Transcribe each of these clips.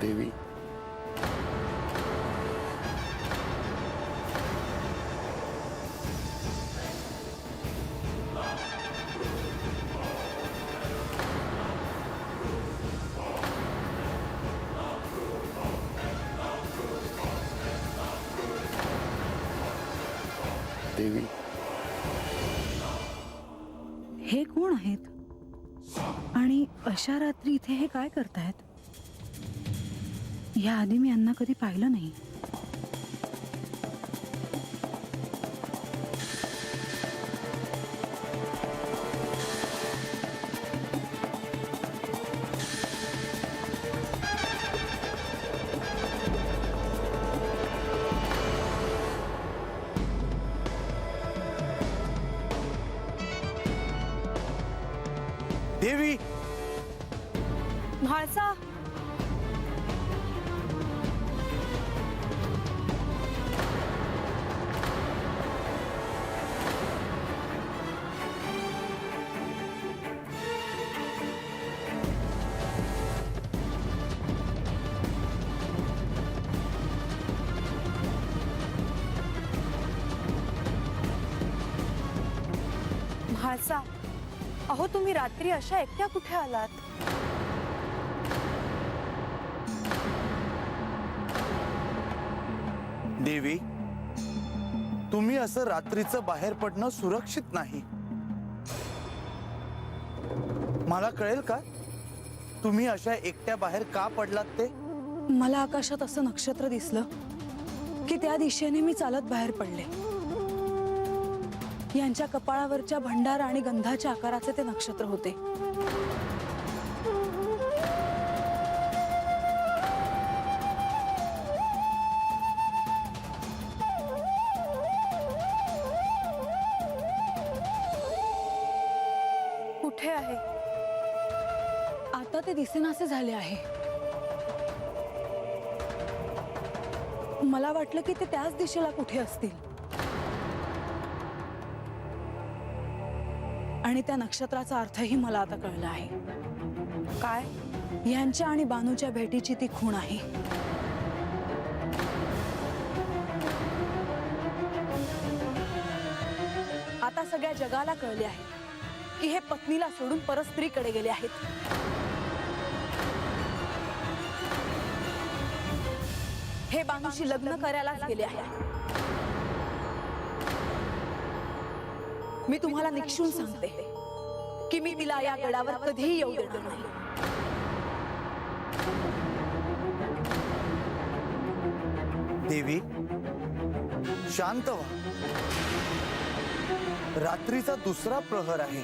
देवी, देवी, हे कोण आहेत आणि अशा रात्री इथे हे काय करतायत? या आधी मी यांना कधी पाहिलं नाही. देवी, म्हाळसा, म्हाळसा, अहो तुम्ही रात्री अशा एकट्या कुठे आलात? देवी, तुम्ही असं रात्रीचं बाहेर पडणं सुरक्षित नाही. मला कळेल का तुम्ही अशा एकट्या बाहेर का पडलात ते? मला आकाशात असं नक्षत्र दिसलं की त्या दिशेने मी चालत बाहेर पडले. यांच्या कपाळावरच्या भंडार आणि गंधाच्या आकाराचे ते नक्षत्र होते. कुठे आहे? आता ते दिसेनासे झाले आहे. मला वाटलं की ते त्याच दिशेला कुठे असतील आणि त्या नक्षत्राचा अर्थही मला आता कळला आहे. काय? यांच्या आणि बानूच्या भेटीची ती खूण आहे. आता सगळ्या जगाला कळले आहे की हे पत्नीला सोडून परस्त्रीकडे गेले आहेत. हे बानूशी लग्न करायलाच गेले आहे. मी तुम्हाला निक्षून सांगते की मी तिला या गडावर कधीही येऊ देणार नाही. देवी, शांत व्हा. रात्रीचा दुसरा प्रहर आहे.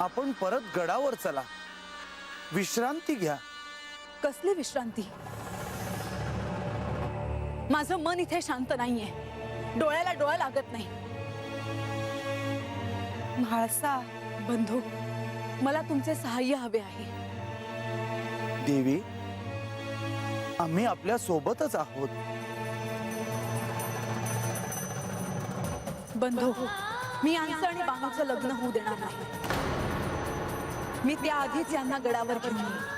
आपण परत गडावर चला, विश्रांती घ्या. कसली विश्रांती? माझं मन इथे शांत नाहीये. डोळ्याला डोळा लागत नाही. म्हाळसा, बंधू, मला तुमचे सहाय्य हवे आहे. देवी, आम्ही आपल्या सोबतच आहोत. बंधू, मी यांचं आणि बानूचं लग्न होऊ देणार नाही. मी त्याआधीच यांना गडावर घेऊन येईन.